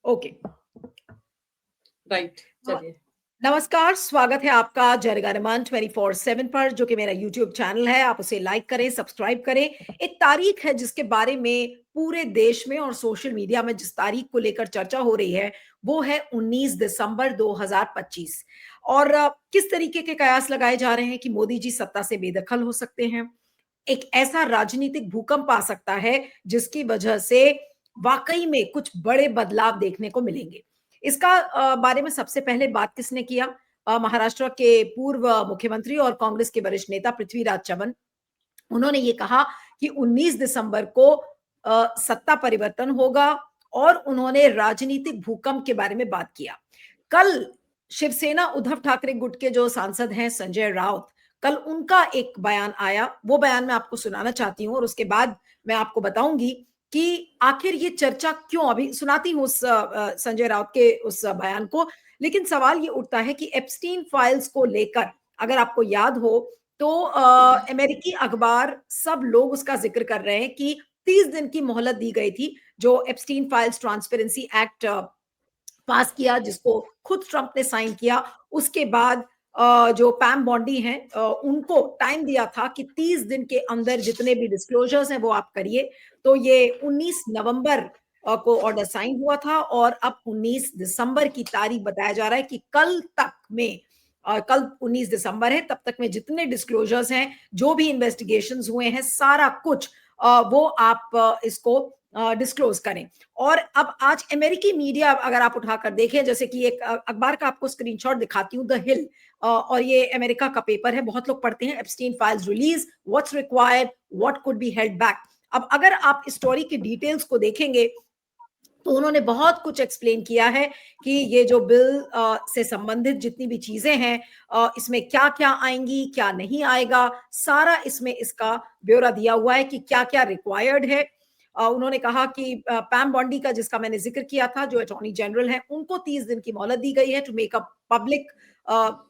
Okay, right, चलिए। नमस्कार, स्वागत है आपका जनगणमन 24/7 पर, जो कि मेरा यूट्यूब चैनल है। आप उसे लाइक करें, सब्सक्राइब करें। एक तारीख है जिसके बारे में पूरे देश में और सोशल मीडिया में जिस तारीख को लेकर चर्चा हो रही है, वो है 19 दिसंबर 2025। और किस तरीके के कयास लगाए जा रहे हैं कि मोदी जी सत्ता से बेदखल हो सकते हैं। एक ऐसा राजनीतिक भूकंप आ सकता है जिसकी वजह से वाकई में कुछ बड़े बदलाव देखने को मिलेंगे। इसका बारे में सबसे पहले बात किसने किया? महाराष्ट्र के पूर्व मुख्यमंत्री और कांग्रेस के वरिष्ठ नेता पृथ्वीराज चव्हाण। उन्होंने ये कहा कि 19 दिसंबर को सत्ता परिवर्तन होगा और उन्होंने राजनीतिक भूकंप के बारे में बात किया। कल शिवसेना उद्धव ठाकरे गुट के जो सांसद हैं संजय राउत, कल उनका एक बयान आया। वो बयान मैं आपको सुनाना चाहती हूँ और उसके बाद मैं आपको बताऊंगी कि आखिर ये चर्चा क्यों, अभी सुनाती हूँ उस संजय राउत के उस बयान को। लेकिन सवाल ये उठता है कि एप्स्टीन फाइल्स को लेकर, अगर आपको याद हो तो अमेरिकी अखबार सब लोग उसका जिक्र कर रहे हैं कि 30 दिन की मोहलत दी गई थी। जो एप्स्टीन फाइल्स ट्रांसपेरेंसी एक्ट पास किया, जिसको खुद ट्रंप ने साइन किया, उसके बाद जो पैम बॉन्डी हैं उनको टाइम दिया था कि 30 दिन के अंदर जितने भी डिस्क्लोजर्स हैं वो आप करिए। तो ये 19 नवंबर को ऑर्डर साइन हुआ था और अब 19 दिसंबर की तारीख बताया जा रहा है कि कल तक में, कल 19 दिसंबर है, तब तक में जितने डिस्क्लोजर्स हैं, जो भी इन्वेस्टिगेशंस हुए हैं, सारा कुछ वो आप इसको डिस्क्लोज करें। और अब आज अमेरिकी मीडिया अगर आप उठाकर देखें, जैसे कि एक अखबार का आपको स्क्रीनशॉट दिखाती हूँ, द हिल, और ये अमेरिका का पेपर है, बहुत लोग पढ़ते हैं। Epstein files release, what's required, what could be held back. अब अगर आप स्टोरी की डिटेल्स को देखेंगे तो उन्होंने बहुत कुछ एक्सप्लेन किया है कि ये जो बिल से संबंधित जितनी भी चीजें हैं, इसमें क्या क्या आएंगी, क्या नहीं आएगा, सारा इसमें इसका ब्यौरा दिया हुआ है कि क्या क्या रिक्वायर्ड है। उन्होंने कहा कि पैम बॉन्डी का, जिसका मैंने जिक्र किया था, जो अटॉर्नी जनरल है, उनको 30 दिन की मोहलत दी गई है to make a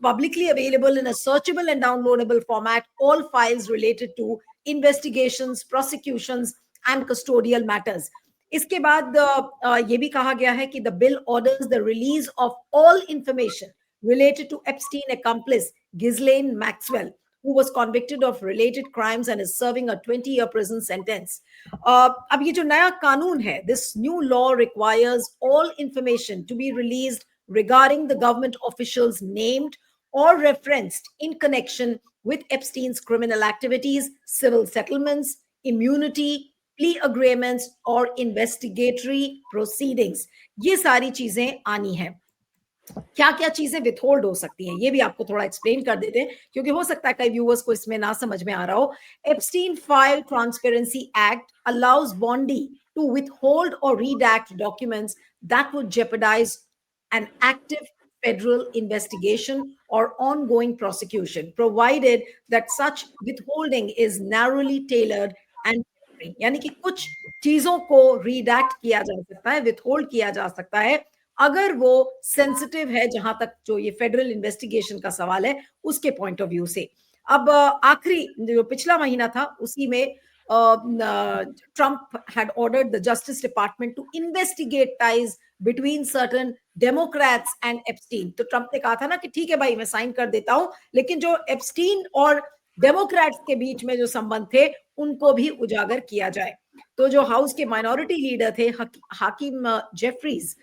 publicly available in a searchable and downloadable format all files related to investigations, prosecutions and custodial matters. इसके बाद ये भी कहा गया है कि the bill orders the release of all information related to Epstein accomplice Ghislaine Maxwell, who was convicted of related crimes and is serving a 20-year prison sentence. अब ये जो नया कानून है, this new law requires all information to be released regarding the government officials named or referenced in connection with Epstein's criminal activities, civil settlements, immunity, plea agreements और investigatory proceedings, ये सारी चीजें आनी हैं। क्या क्या चीजें विथहोल्ड हो सकती हैं, ये भी आपको थोड़ा एक्सप्लेन कर देते हैं, क्योंकि हो सकता है कई व्यूअर्स को इसमें ना समझ में आ रहा हो। Epstein file transparency act allows Bondi to withhold और redact documents that would jeopardize an active federal investigation or ongoing prosecution, provided that such withholding is narrowly tailored and यानी कि कुछ चीजों को रीडैक्ट किया जा सकता है, विथहोल्ड किया जा सकता है, अगर वो सेंसिटिव है, जहां तक जो ये फेडरल इन्वेस्टिगेशन का सवाल है उसके पॉइंट ऑफ व्यू से। अब आखिरी जो पिछला महीना था, उसी में Trump had ordered the Justice Department to investigate ties between certain Democrats and Epstein. तो ट्रंप ने कहा था ना कि ठीक है भाई, मैं साइन कर देता हूं, लेकिन जो एप्स्टीन और डेमोक्रेट्स के बीच में जो संबंध थे उनको भी उजागर किया जाए। तो जो हाउस के माइनॉरिटी लीडर थे हाकिम जेफरीज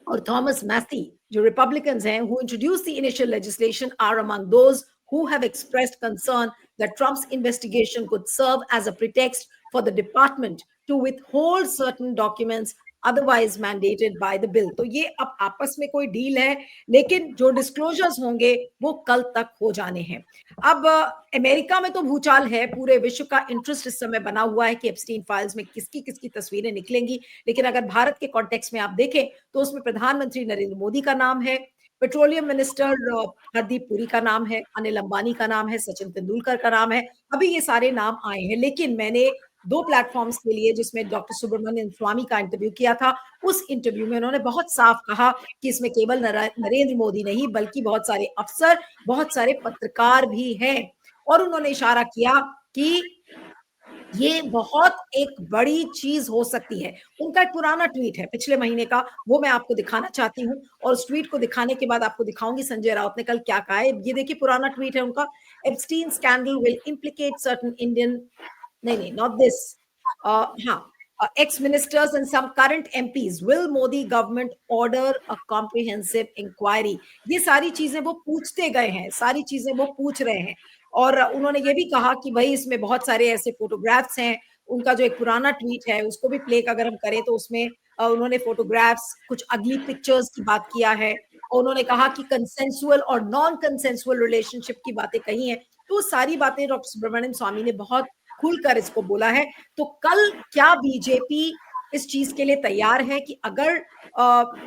और थॉमस मैथी, जो रिपब्लिकन्स हैं, who introduced the initial legislation, are among those who have expressed concern that Trump's investigation could serve as a pretext for the department to withhold certain documents otherwise mandated by the bill. तो ये अब आपस में कोई deal है, लेकिन जो disclosures होंगे वो कल तक हो जाने हैं। अब अमेरिका में तो भूचाल है, पूरे विश्व का इंटरेस्ट इस समय बना हुआ है कि एप्स्टीन फाइल्स में किसकी किसकी तस्वीरें निकलेंगी। लेकिन अगर भारत के कॉन्टेक्स्ट में आप देखें तो उसमें प्रधानमंत्री नरेंद्र मोदी का नाम है, पेट्रोलियम मिनिस्टर हरदीप पुरी का नाम है, अनिल अंबानी का नाम है, सचिन तेंदुलकर का नाम है। अभी ये सारे नाम आए हैं, लेकिन मैंने 2 प्लेटफॉर्म्स के लिए, जिसमें डॉक्टर सुब्रमण्यम स्वामी का इंटरव्यू किया था, उस इंटरव्यू में उन्होंने बहुत साफ कहा कि इसमें केवल नरेंद्र मोदी नहीं, बल्कि बहुत सारे अफसर, बहुत सारे पत्रकार भी हैं। और उन्होंने इशारा किया कि ये बहुत एक बड़ी चीज हो सकती है। उनका एक पुराना ट्वीट है पिछले महीने का, वो मैं आपको दिखाना चाहती हूँ और उस ट्वीट को दिखाने के बाद आपको दिखाऊंगी संजय राउत ने कल क्या कहा है। ये देखिए पुराना ट्वीट है उनका। Epstein scandal will implicate certain Indian, नहीं नहीं नॉट दिस, हाँ, ex ministers and some current MPs, will Modi government order a comprehensive inquiry? ये सारी चीजें वो पूछते गए हैं, सारी चीजें वो पूछ रहे हैं। और उन्होंने ये भी कहा कि भाई इसमें बहुत सारे ऐसे फोटोग्राफ्स हैं। उनका जो एक पुराना ट्वीट है उसको भी प्ले अगर हम करें तो उसमें उन्होंने फोटोग्राफ्स, कुछ अगली पिक्चर्स की बात किया है और उन्होंने कहा कि कंसेंसुअल और नॉन कंसेंसुअल रिलेशनशिप की बातें कही हैं। तो सारी बातें डॉक्टर सुब्रमण्यम स्वामी ने बहुत खुलकर इसको बोला है। तो कल क्या बीजेपी इस चीज के लिए तैयार है कि अगर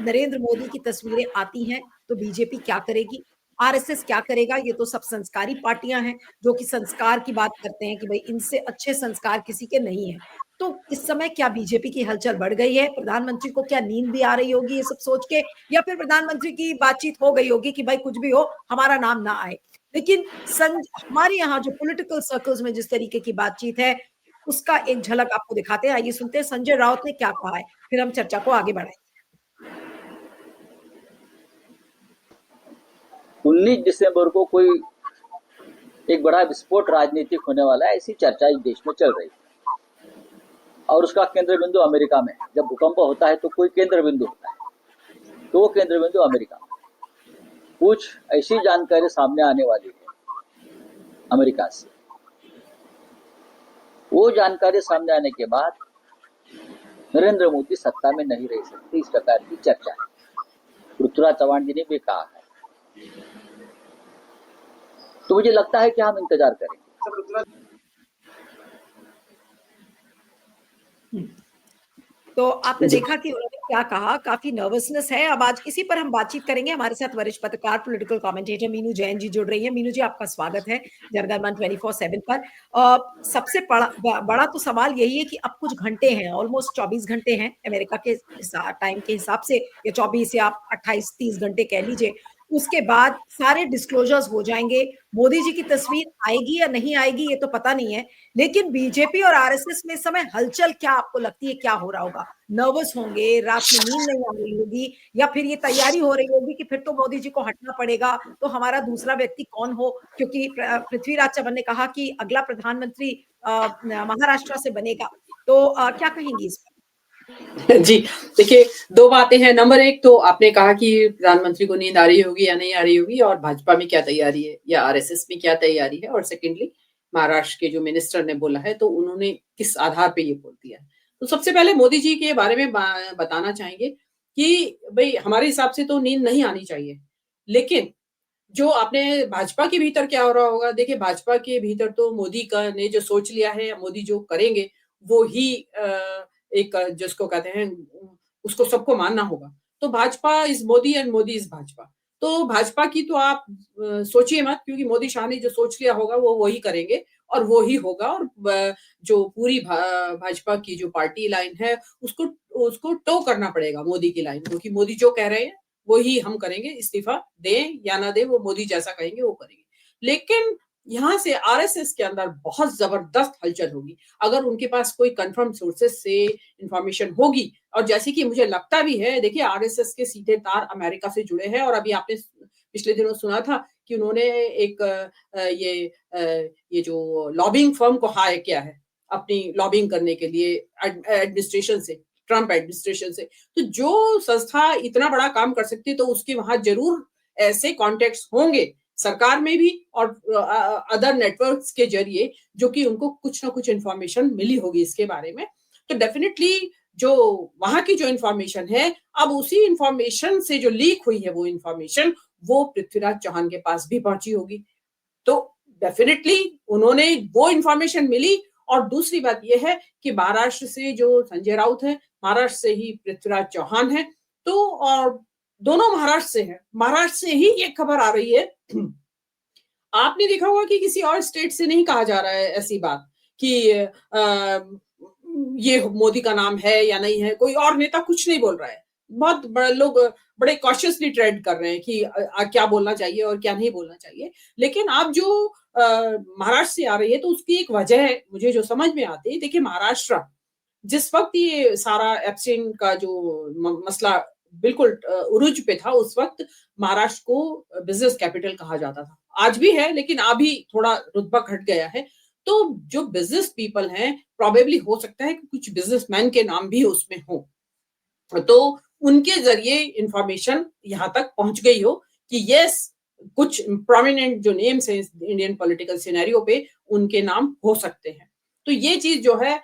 नरेंद्र मोदी की तस्वीरें आती हैं तो बीजेपी क्या करेगी, आरएसएस क्या करेगा? ये तो सब संस्कारी पार्टियां हैं जो कि संस्कार की बात करते हैं कि भाई इनसे अच्छे संस्कार किसी के नहीं है। तो इस समय क्या बीजेपी की हलचल बढ़ गई है? प्रधानमंत्री को क्या नींद भी आ रही होगी ये सब सोच के, या फिर प्रधानमंत्री की बातचीत हो गई होगी कि भाई कुछ भी हो हमारा नाम ना आए? लेकिन हमारे यहाँ जो पॉलिटिकल सर्कल्स में जिस तरीके की बातचीत है उसका एक झलक आपको दिखाते हैं। आइए सुनते हैं संजय राउत ने क्या कहा है, फिर हम चर्चा को आगे बढ़ाएं। 19 दिसंबर को कोई एक बड़ा विस्फोट राजनीतिक होने वाला है, ऐसी चर्चा इस देश में चल रही है और उसका केंद्र बिंदु अमेरिका में। जब भूकंप होता है तो कोई केंद्र बिंदु होता है, तो वो केंद्र बिंदु अमेरिका में। कुछ ऐसी जानकारी सामने आने वाली है अमेरिका से। वो जानकारी सामने आने के बाद नरेंद्र मोदी सत्ता में नहीं रह सकते, इस प्रकार की चर्चा है। पृथ्वीराज चव्हाण जी ने भी कहा है। तो मुझे लगता है कि हम इंतजार करेंगे। तो आपने देखा कि उन्होंने क्या कहा, काफी नर्वसनेस है। अब आज इसी पर हम बातचीत करेंगे। हमारे साथ वरिष्ठ पत्रकार, पॉलिटिकल कमेंटेटर मीनू जैन जी जुड़ रही हैं। मीनू जी, आपका स्वागत है जनगणमन 24/7 पर। सबसे बड़ा तो सवाल यही है कि अब कुछ घंटे हैं, ऑलमोस्ट 24 घंटे हैं अमेरिका के टाइम के हिसाब से, या 24 या 28-30 घंटे कह लीजिए। उसके बाद सारे डिस्क्लोजर्स हो जाएंगे। मोदी जी की तस्वीर आएगी या नहीं आएगी ये तो पता नहीं है, लेकिन बीजेपी और आरएसएस में इस समय हलचल क्या आपको लगती है, क्या हो रहा होगा? नर्वस होंगे, रात में नींद नहीं आ रही होगी, या फिर ये तैयारी हो रही होगी कि फिर तो मोदी जी को हटना पड़ेगा, तो हमारा दूसरा व्यक्ति कौन हो? क्योंकि पृथ्वीराज चव्हाण ने कहा कि अगला प्रधानमंत्री महाराष्ट्र से बनेगा। तो क्या कहेंगी इस पर? जी, देखिए 2 बातें हैं। नंबर 1 तो आपने कहा कि प्रधानमंत्री को नींद आ रही होगी या नहीं आ रही होगी, और भाजपा में क्या तैयारी है या आरएसएस में क्या तैयारी है, और सेकेंडली महाराष्ट्र के जो मिनिस्टर ने बोला है तो उन्होंने किस आधार पे ये बोल दिया है। तो सबसे पहले मोदी जी के बारे में बताना चाहेंगे कि भई हमारे हिसाब से तो नींद नहीं आनी चाहिए। लेकिन जो आपने भाजपा के भीतर क्या हो रहा होगा, देखिए भाजपा के भीतर तो मोदी का ने जो सोच लिया है, मोदी जो करेंगे वो ही एक जिसको कहते हैं उसको सबको मानना होगा। तो Bhajpa is Modi and Modi is Bhajpa. तो भाजपा की तो आप सोचिए मत, क्योंकि मोदी शाह ने जो सोच लिया होगा वो वही करेंगे और वो ही होगा। और जो पूरी भाजपा की जो पार्टी लाइन है उसको उसको टो करना पड़ेगा मोदी की लाइन, क्योंकि मोदी जो कह रहे हैं वो ही हम करेंगे, इस्तीफा दें या ना दें, वो मोदी जैसा कहेंगे वो करेंगे। लेकिन यहाँ से आरएसएस के अंदर बहुत ज़बरदस्त हलचल होगी, अगर उनके पास कोई कन्फर्म सोर्सेज़ से इन्फॉर्मेशन होगी। और जैसे कि मुझे लगता भी है, देखिए आरएसएस के सीधे तार अमेरिका से जुड़े हैं, और अभी आपने पिछले दिनों सुना था कि उन्होंने एक ये जो लॉबिंग फर्म को हायर किया है, अपनी लॉबिंग करने के लिए एडमिनिस्ट्रेशन से, ट्रम्प एडमिनिस्ट्रेशन से। तो जो संस्था इतना बड़ा काम कर सकती है तो उसके वहाँ ज़रूर ऐसे कॉन्टैक्ट्स होंगे, सरकार में भी और अदर नेटवर्क्स के ज़रिए, जो कि उनको कुछ ना कुछ इन्फॉर्मेशन मिली होगी इसके बारे में। तो डेफ़िनिटली जो वहाँ की जो इन्फॉर्मेशन है, अब उसी इन्फॉर्मेशन से जो लीक हुई है वो इन्फॉर्मेशन, वो पृथ्वीराज चव्हाण के पास भी पहुँची होगी। तो डेफ़िनिटली उन्होंने वो इन्फॉर्मेशन मिली। और दूसरी बात ये है कि महाराष्ट्र से जो संजय राउत हैं, महाराष्ट्र से ही पृथ्वीराज चव्हाण हैं, तो और दोनों महाराष्ट्र से हैं। महाराष्ट्र से ही ये खबर आ रही है। आपने देखा होगा कि किसी और स्टेट से नहीं कहा जा रहा है ऐसी बात कि ये मोदी का नाम है या नहीं है, कोई और नेता कुछ नहीं बोल रहा है। बहुत बड़े लोग बड़े कॉशियसली ट्रेड कर रहे हैं कि क्या बोलना चाहिए और क्या नहीं बोलना चाहिए। लेकिन आप जो महाराष्ट्र से आ रही है तो उसकी एक वजह है मुझे जो समझ में आती है। देखिए महाराष्ट्र जिस वक्त ये सारा एप्स्टीन का जो मसला बिल्कुल उरूज पे था, उस वक्त महाराष्ट्र को बिजनेस कैपिटल कहा जाता था। आज भी है लेकिन अभी थोड़ा रुतबा घट गया है। तो जो बिजनेस पीपल हैं प्रोबेबली हो सकता है कि कुछ बिजनेसमैन के नाम भी उसमें हो, तो उनके जरिए इंफॉर्मेशन यहाँ तक पहुंच गई हो कि यस कुछ प्रोमिनेंट जो नेम्स हैं इंडियन पॉलिटिकल सिनेरियो पे उनके नाम हो सकते हैं। तो ये चीज जो है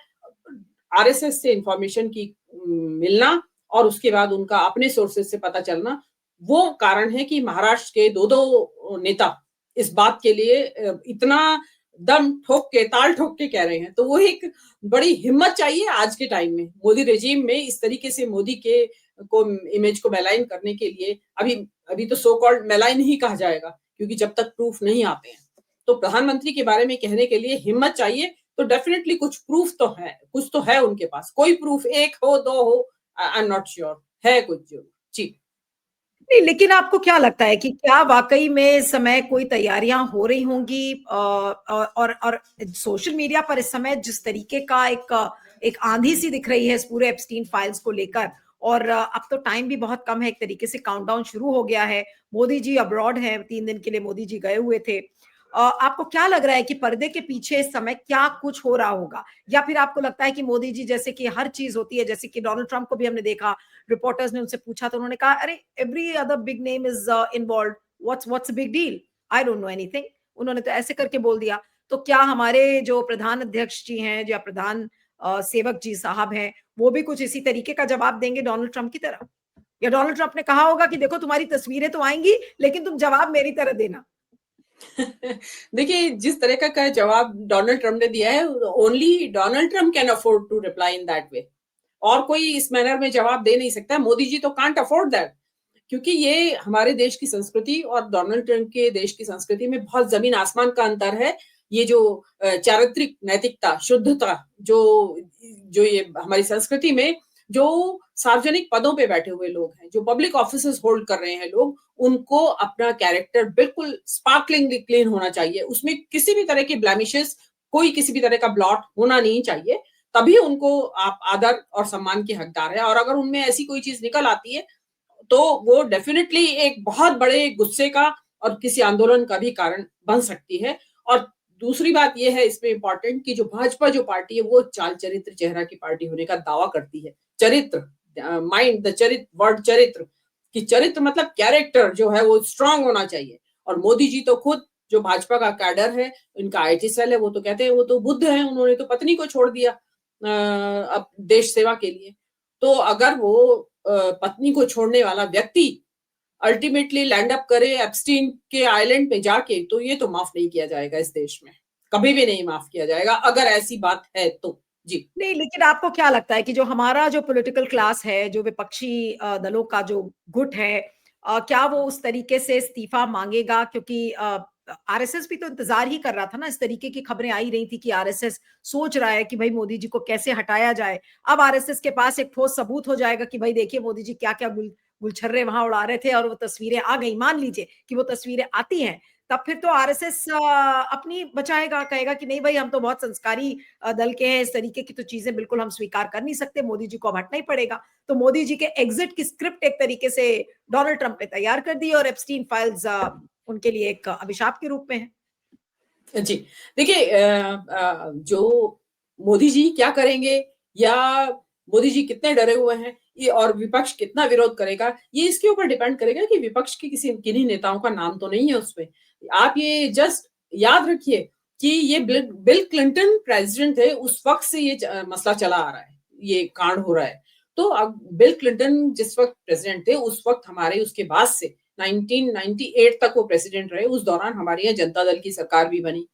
आरएसएस से इंफॉर्मेशन की मिलना और उसके बाद उनका अपने सोर्सेज से पता चलना, वो कारण है कि महाराष्ट्र के दो नेता इस बात के लिए इतना दम ठोक के ताल ठोक के कह रहे हैं। तो वो एक बड़ी हिम्मत चाहिए आज के टाइम में मोदी रेजिम में इस तरीके से मोदी के को इमेज को मेलाइन करने के लिए। अभी तो सो कॉल्ड मेलाइन ही कहा जाएगा क्योंकि जब तक प्रूफ नहीं आते हैं। तो प्रधानमंत्री के बारे में कहने के लिए हिम्मत चाहिए। तो डेफिनेटली कुछ प्रूफ तो है, कुछ तो है उनके पास। कोई प्रूफ एक हो दो हो आई एम नॉट श्योर, है कुछ जरूर जी। नहीं, लेकिन आपको क्या लगता है कि क्या वाकई में इस समय कोई तैयारियां हो रही होंगी? और सोशल मीडिया पर इस समय जिस तरीके का एक आंधी सी दिख रही है इस पूरे एप्स्टीन फाइल्स को लेकर, और अब तो टाइम भी बहुत कम है, एक तरीके से काउंटडाउन शुरू हो गया है। मोदी जी अब्रॉड हैं, 3 दिन के लिए मोदी जी गए हुए थे। आपको क्या लग रहा है कि पर्दे के पीछे इस समय क्या कुछ हो रहा होगा? या फिर आपको लगता है कि मोदी जी जैसे कि हर चीज होती है, जैसे कि डोनाल्ड ट्रंप को भी हमने देखा, रिपोर्टर्स ने उनसे पूछा तो उन्होंने कहा अरे every other big name is involve, what's big deal, I don't know anything. उन्होंने तो ऐसे करके बोल दिया। तो क्या हमारे जो प्रधान अध्यक्ष जी हैं या प्रधान सेवक जी साहब हैं, वो भी कुछ इसी तरीके का जवाब देंगे डोनाल्ड ट्रंप की तरह? या डोनाल्ड ट्रंप ने कहा होगा कि देखो तुम्हारी तस्वीरें तो आएंगी लेकिन तुम जवाब मेरी तरह देना? देखिए जिस तरह का जवाब डोनाल्ड ट्रंप ने दिया है, only Donald Trump can afford to reply in that way. और कोई इस मैनर में जवाब दे नहीं सकता। मोदी जी तो कांट अफोर्ड दैट, क्योंकि ये हमारे देश की संस्कृति और डोनाल्ड ट्रंप के देश की संस्कृति में बहुत जमीन आसमान का अंतर है। ये जो चारित्रिक नैतिकता, शुद्धता, जो जो ये हमारी संस्कृति में जो सार्वजनिक पदों पे बैठे हुए लोग हैं, जो पब्लिक ऑफिसेस होल्ड कर रहे हैं लोग, उनको अपना कैरेक्टर बिल्कुल स्पार्कलिंगली क्लीन होना चाहिए। उसमें किसी भी तरह के ब्लेमिशेस, कोई किसी भी तरह का ब्लॉट होना नहीं चाहिए। तभी उनको आप आदर और सम्मान के हकदार है। और अगर उनमें ऐसी कोई चीज निकल आती है तो वो डेफिनेटली एक बहुत बड़े गुस्से का और किसी आंदोलन का भी कारण बन सकती है। और दूसरी बात यह है इसमें इंपॉर्टेंट कि जो भाजपा जो पार्टी है वो चाल चरित्र चेहरा की पार्टी होने का दावा करती है। चरित्र, माइंड द चरित्र, वर्ड चरित्र, कि चरित्र मतलब कैरेक्टर जो है वो स्ट्रांग होना चाहिए। और मोदी जी तो खुद जो भाजपा का कैडर है, इनका आईटी सेल है, वो तो कहते हैं वो तो बुद्ध है, उन्होंने तो पत्नी को छोड़ दिया अब देश सेवा के लिए। तो अगर वो पत्नी को छोड़ने वाला व्यक्ति अल्टीमेटली लैंड अप करे एप्स्टीन के आइलैंड पे जाके, तो ये तो माफ नहीं किया जाएगा इस देश में, कभी भी नहीं माफ किया जाएगा अगर ऐसी बात है तो। जी नहीं, लेकिन आपको क्या लगता है कि जो हमारा जो पॉलिटिकल क्लास है, जो विपक्षी दलों का जो गुट है, क्या वो उस तरीके से इस्तीफा मांगेगा? क्योंकि आरएसएस भी तो इंतजार ही कर रहा था ना। इस तरीके की खबरें आई रही थी कि आरएसएस सोच रहा है कि भाई मोदी जी को कैसे हटाया जाए। अब आरएसएस के पास एक ठोस सबूत हो जाएगा कि भाई देखिए मोदी जी क्या क्या गुलछर्रे वहां उड़ा रहे थे और वो तस्वीरें आ गई। मान लीजिए कि वो तस्वीरें आती हैं, तब फिर तो आरएसएस अपनी बचाएगा, कहेगा कि नहीं भाई हम तो बहुत संस्कारी दल के हैं, इस तरीके की तो चीजें बिल्कुल हम स्वीकार कर नहीं सकते, मोदी जी को अब हटना ही पड़ेगा। तो मोदी जी के एग्जिट की स्क्रिप्ट एक तरीके से डोनाल्ड ट्रंप ने तैयार कर दी और एप्स्टीन फाइल्स उनके लिए एक अभिशाप के रूप में है। जी देखिए जो मोदी जी क्या करेंगे या मोदी जी कितने डरे हुए हैं ये, और विपक्ष कितना विरोध करेगा, ये इसके ऊपर डिपेंड करेगा कि विपक्ष के किन्हीं नेताओं का नाम तो नहीं है उसमें। आप ये जस्ट याद रखिए कि ये बिल क्लिंटन प्रेसिडेंट थे उस वक्त से ये मसला चला आ रहा है, ये कांड हो रहा है। तो अब बिल क्लिंटन जिस वक्त प्रेसिडेंट थे उस वक्त हमारे उसके बाद से 1998 तक वो प्रेसिडेंट रहे। उस दौरान हमारे यहाँ जनता दल की सरकार भी बनी,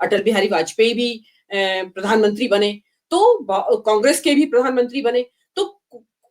अटल बिहारी वाजपेयी भी प्रधानमंत्री बने, तो कांग्रेस के भी प्रधानमंत्री बने। तो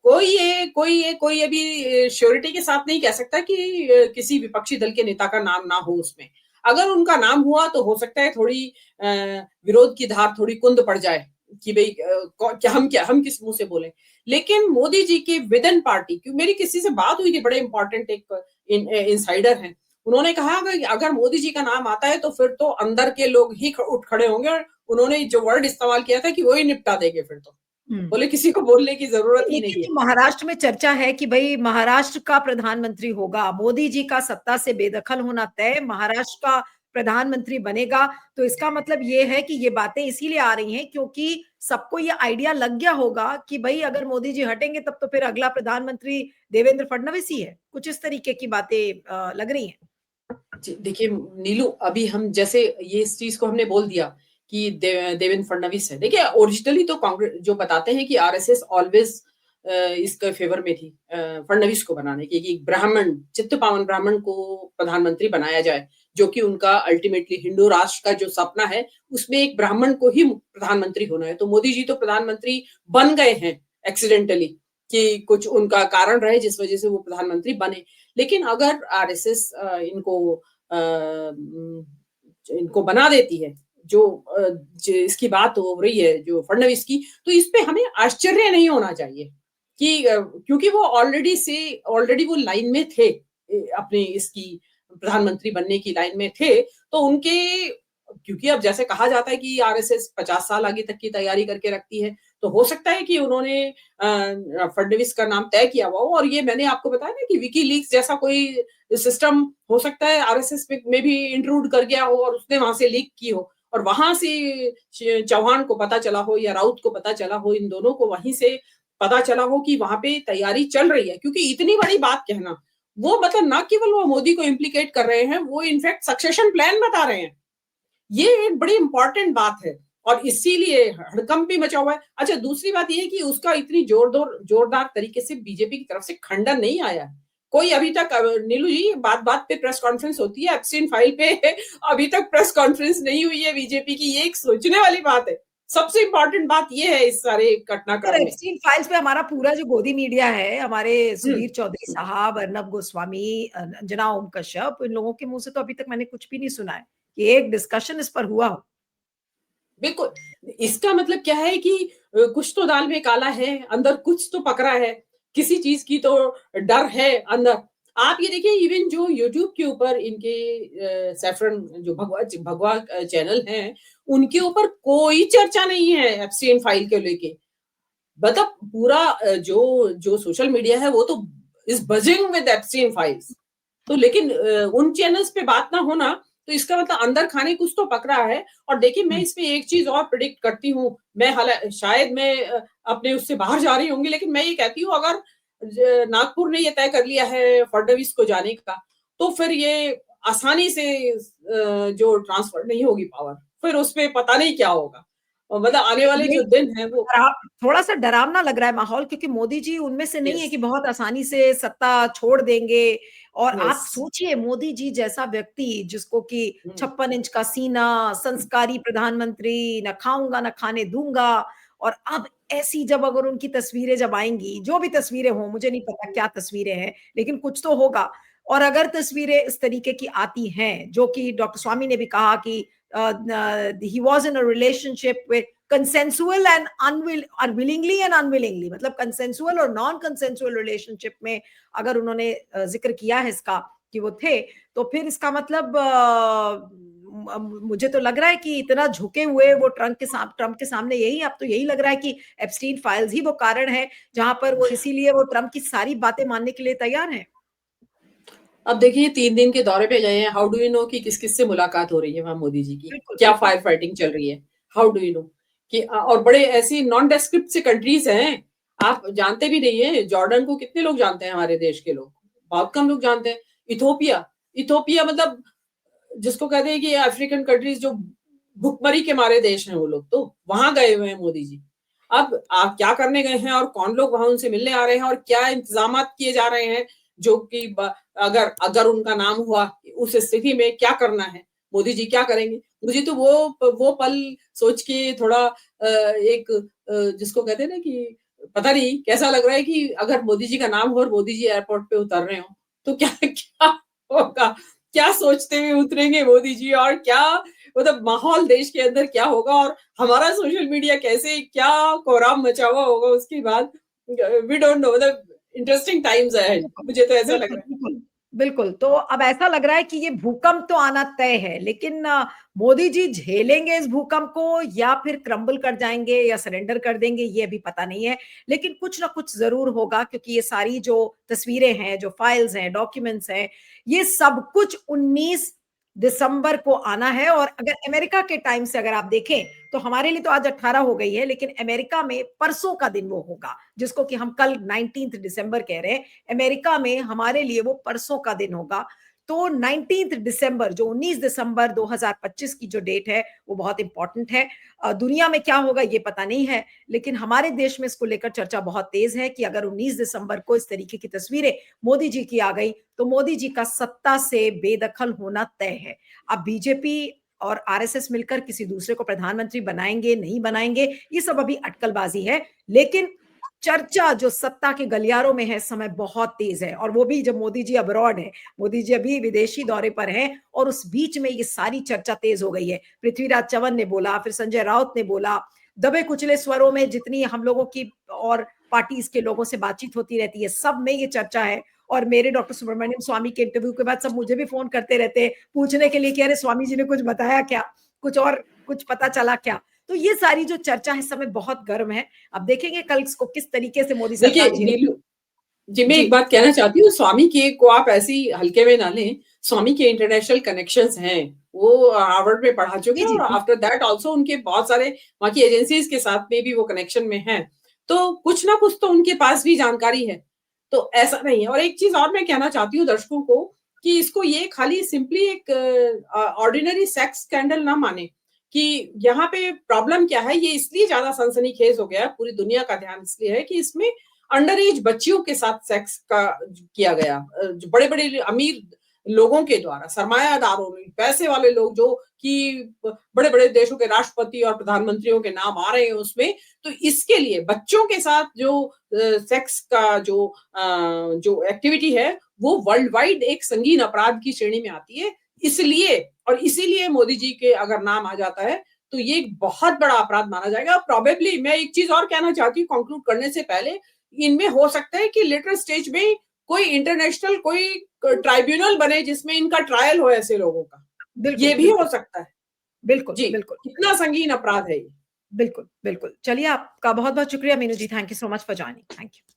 कोई अभी श्योरिटी के साथ नहीं कह सकता कि किसी विपक्षी दल के नेता का नाम ना हो उसमें। अगर उनका नाम हुआ तो हो सकता है थोड़ी विरोध की धार थोड़ी कुंद पड़ जाए कि भाई क्या हम किस मुंह से बोले। लेकिन मोदी जी के विद इन पार्टी, क्योंकि मेरी किसी से बात हुई थी, बड़े इंपॉर्टेंट एक इनसाइडर हैं, उन्होंने कहा अगर मोदी जी का नाम आता है तो फिर तो अंदर के लोग ही उठ खड़े होंगे, और उन्होंने जो वर्ड इस्तेमाल किया था कि वो ही निपटा देंगे, फिर तो बोले किसी को बोलने की जरूरत ही नहीं लेकिन है। जो महाराष्ट्र में चर्चा है कि भाई महाराष्ट्र का प्रधानमंत्री होगा, मोदी जी का सत्ता से बेदखल होना तय, महाराष्ट्र का प्रधानमंत्री बनेगा, तो इसका मतलब ये है कि ये बातें इसीलिए आ रही हैं क्योंकि सबको ये आइडिया लग गया होगा कि भाई अगर मोदी जी हटेंगे तब तो फिर अगला प्रधानमंत्री देवेंद्र फडणवीस ही है। कुछ इस तरीके की बातें लग रही हैं। देखिए नीलू, अभी हम जैसे ये इस चीज को हमने बोल दिया कि देवेंद्र फडणवीस है, देखिए ओरिजिनली तो कांग्रेस जो बताते हैं कि आरएसएस ऑलवेज इसके फेवर में थी फडणवीस को बनाने की, कि ब्राह्मण, चित्त पावन ब्राह्मण को प्रधानमंत्री बनाया जाए, जो कि उनका अल्टीमेटली हिंदू राष्ट्र का जो सपना है उसमें एक ब्राह्मण को ही प्रधानमंत्री होना है। तो मोदी जी तो प्रधानमंत्री बन गए हैं एक्सीडेंटली, कि कुछ उनका कारण रहे जिस वजह से वो प्रधानमंत्री बने। लेकिन अगर आरएसएस इनको बना देती है, जो इसकी बात हो रही है जो फडणवीस की, तो इस पे हमें आश्चर्य नहीं होना चाहिए कि क्योंकि वो ऑलरेडी वो लाइन में थे, अपने इसकी प्रधानमंत्री बनने की लाइन में थे, तो उनके, क्योंकि अब जैसे कहा जाता है कि आरएसएस 50 साल आगे तक की तैयारी करके रखती है, तो हो सकता है कि उन्होंने फडणवीस का नाम तय किया हुआ हो। और ये मैंने आपको बताया ना कि विकीलीक्स जैसा कोई सिस्टम हो सकता है आरएसएस में भी इंट्रूड कर गया हो और उसने वहां से लीक की हो, और वहां से चौहान को पता चला हो या राउत को पता चला हो, इन दोनों को वहीं से पता चला हो कि वहां पे तैयारी चल रही है। क्योंकि इतनी बड़ी बात कहना, वो मतलब ना केवल वो मोदी को इम्प्लीकेट कर रहे हैं, वो इनफैक्ट सक्सेशन प्लान बता रहे हैं। ये एक बड़ी इंपॉर्टेंट बात है और इसीलिए हड़कंप भी मचा हुआ है। अच्छा, दूसरी बात ये है कि उसका इतनी जोरदार तरीके से बीजेपी की तरफ से खंडन नहीं आया। कोई अभी तक, नीलू जी, बात बात पे प्रेस कॉन्फ्रेंस होती है, एप्स्टीन फाइल पे अभी तक प्रेस कॉन्फ्रेंस नहीं हुई है बीजेपी की, ये एक सोचने वाली बात है। सबसे इंपॉर्टेंट बात ये है इस सारे घटनाक्रम में। एप्स्टीन फाइल्स पे हमारा पूरा जो गोदी मीडिया है, हमारे सुधीर चौधरी साहब, अर्नब गोस्वामी, अंजना ओम कश्यप, इन लोगों के मुंह से तो अभी तक मैंने कुछ भी नहीं सुना है कि एक डिस्कशन इस पर हुआ हो। बिल्कुल, इसका मतलब क्या है कि कुछ तो दाल में काला है, अंदर कुछ तो पकड़ा है, किसी चीज की तो डर है अंदर। आप ये देखिए, इवन जो यूट्यूब के ऊपर इनके सैफरन जो भगवा चैनल हैं, उनके ऊपर कोई चर्चा नहीं है एप्स्टीन फाइल के लेके। मतलब पूरा जो जो सोशल मीडिया है वो तो is buzzing with Epstein files. तो लेकिन उन चैनल्स पे बात ना होना, तो इसका मतलब अंदर खाने कुछ तो पक रहा है। और देखिए, मैं इसमें एक चीज और प्रिडिक्ट करती हूँ, मैं शायद मैं अपने उससे बाहर जा रही होंगी, लेकिन मैं ये कहती हूँ, अगर नागपुर ने ये तय कर लिया है फडणवीस को जाने का, तो फिर ये आसानी से जो ट्रांसफर नहीं होगी पावर, फिर उसमें पता नहीं क्या होगा। मतलब आने वाले जो दिन है वो थोड़ा सा डरावना लग रहा है माहौल, क्योंकि मोदी जी उनमें से नहीं है कि बहुत आसानी से सत्ता छोड़ देंगे। और आप सोचिए, मोदी जी जैसा व्यक्ति जिसको कि 56 इंच का सीना, संस्कारी प्रधानमंत्री, न खाऊंगा न खाने दूंगा, और अब ऐसी जब अगर उनकी तस्वीरें जब आएंगी, जो भी तस्वीरें हो, मुझे नहीं पता क्या तस्वीरें हैं, लेकिन कुछ तो होगा। और अगर तस्वीरें इस तरीके की आती हैं, जो कि डॉक्टर स्वामी ने भी कहा कि he was in a relationship with consensual and unwillingly and unwillingly, मतलब consensual और non consensual relationship में अगर उन्होंने जिक्र किया है इसका कि वो थे, तो फिर इसका मतलब मुझे तो लग रहा है कि इतना झुके हुए वो ट्रम्प के सामने यही, अब तो यही लग रहा है कि एप्स्टीन फाइल्स ही वो कारण है जहां पर वो, इसीलिए वो ट्रम्प की सारी बातें मानने के लिए तैयार हैं। अब देखिए, 3 दिन के दौरे पे गए हैं, हाउ डू यू नो कि किस किस से मुलाकात हो रही है वहां मोदी जी की, क्या फायर फाइटिंग चल रही है, हाउ डू यू नो कि, और बड़े ऐसी नॉन डेस्क्रिप्ट से कंट्रीज हैं, आप जानते भी नहीं है। जॉर्डन को कितने लोग जानते हैं हमारे देश के लोग? बहुत कम लोग जानते हैं। इथोपिया मतलब जिसको कहते हैं कि अफ्रीकन कंट्रीज जो भुखमरी के मारे देश हैं, वो लोग तो वहां गए हुए हैं मोदी जी। अब आप क्या करने गए हैं और कौन लोग वहां उनसे मिलने आ रहे हैं और क्या इंतजाम किए जा रहे हैं, जो कि अगर उनका नाम हुआ, उस स्थिति में क्या करना है, मोदी जी क्या करेंगे? मुझे तो वो पल सोच के थोड़ा एक जिसको कहते हैं ना कि पता नहीं कैसा लग रहा है कि अगर मोदी जी का नाम हो और मोदी जी एयरपोर्ट पे उतर रहे हो, तो क्या क्या होगा? क्या सोचते हुए उतरेंगे मोदी जी, और क्या मतलब माहौल देश के अंदर क्या होगा, और हमारा सोशल मीडिया कैसे क्या कोहराम मचा हुआ होगा उसके बाद। वी डोंट नो, मतलब इंटरेस्टिंग टाइम्स है, मुझे तो ऐसा लग बिल्कुल, रहा है। बिल्कुल, बिल्कुल। तो अब ऐसा लग रहा है कि ये भूकंप तो आना तय है, लेकिन मोदी जी झेलेंगे इस भूकंप को या फिर क्रम्बल कर जाएँगे या सरेंडर कर देंगे, ये अभी पता नहीं है। लेकिन कुछ ना कुछ ज़रूर होगा, क्योंकि ये सारी जो तस्वीरें हैं, जो फाइल्स हैं, डॉक्यूमेंट्स हैं, ये सब कुछ 19 दिसंबर को आना है। और अगर अमेरिका के टाइम से अगर आप देखें, तो हमारे लिए तो आज 18 हो गई है, लेकिन अमेरिका में परसों का दिन वो होगा, जिसको कि हम कल 19 दिसंबर कह रहे हैं। अमेरिका में हमारे लिए वो परसों का दिन होगा। तो 19 दिसंबर, जो 19 दिसंबर 2025 की जो डेट है, वो बहुत इंपॉर्टेंट है। दुनिया में क्या होगा ये पता नहीं है, लेकिन हमारे देश में इसको लेकर चर्चा बहुत तेज है कि अगर 19 दिसंबर को इस तरीके की तस्वीरें मोदी जी की आ गई, तो मोदी जी का सत्ता से बेदखल होना तय है। अब बीजेपी और आरएसएस मिलकर किसी दूसरे को प्रधानमंत्री बनाएंगे, नहीं बनाएंगे, ये सब अभी अटकलबाजी है। लेकिन चर्चा जो सत्ता के गलियारों में है इस समय बहुत तेज है, और वो भी जब मोदी जी अब्रॉड है, मोदी जी अभी विदेशी दौरे पर हैं, और उस बीच में ये सारी चर्चा तेज हो गई है। पृथ्वीराज चव्हाण ने बोला, फिर संजय राउत ने बोला, दबे कुचले स्वरों में जितनी हम लोगों की और पार्टीज के लोगों से बातचीत होती रहती है, सब में ये चर्चा है। और मेरे डॉक्टर सुब्रमण्यम स्वामी के इंटरव्यू के बाद सब मुझे भी फोन करते रहते हैं, पूछने के लिए कि अरे स्वामी जी ने कुछ बताया क्या, कुछ और कुछ पता चला क्या। तो ये सारी जो चर्चा है इस समय बहुत गर्म है। अब देखेंगे कल इसको किस तरीके से मोदी देखिए सरकार झेले। नीलू जी, मैं जी, एक बात कहना चाहती हूँ, स्वामी के को आप ऐसे ही हल्के में ना लें। स्वामी के इंटरनेशनल कनेक्शंस हैं, वो हार्वर्ड में पढ़ा चुके जी, हैं जी, और आफ्टर दैट आल्सो उनके बहुत सारे वहाँ की एजेंसीज के साथ में भी वो कनेक्शन में हैं। तो कुछ ना कुछ तो उनके पास भी जानकारी है। तो ऐसा नहीं है। और एक चीज़ और मैं कहना चाहती हूँ दर्शकों को कि इसको ये खाली सिंपली एक ऑर्डिनरी सेक्स स्कैंडल ना मानें कि यहाँ पे प्रॉब्लम क्या है, ये इसलिए ज़्यादा सनसनीखेज हो गया है, पूरी दुनिया का ध्यान इसलिए है कि इसमें अंडर एज बच्चियों के साथ सेक्स का किया गया। जो बड़े-बड़े अमीर लोगों के द्वारा, सरमायादारों ने, पैसे वाले लोग जो कि बड़े-बड़े देशों के राष्ट्रपति और प्रधानमंत्रियों के नाम आ रहे हैं उसमें, तो इसके लिए बच्चों के साथ जो सेक्स का जो एक्टिविटी है, वो वर्ल्ड वाइड एक संगीन अपराध की श्रेणी में आती है। इसलिए और इसीलिए मोदी जी के अगर नाम आ जाता है, तो ये एक बहुत बड़ा अपराध माना जाएगा। प्रोबेबली मैं एक चीज़ और कहना चाहती हूँ कंक्लूड करने से पहले, इनमें हो सकता है कि लेटर स्टेज में कोई इंटरनेशनल कोई ट्राइब्यूनल बने जिसमें इनका ट्रायल हो ऐसे लोगों का। बिल्कुल, ये भी हो बिल्कुल, सकता है। बिल्कुल, जी, बिल्कुल, कितना संगीन अपराध है ये। बिल्कुल, बिल्कुल। चलिए, आपका बहुत-बहुत शुक्रिया Meenu ji. Thank you so much for joining. Thank you.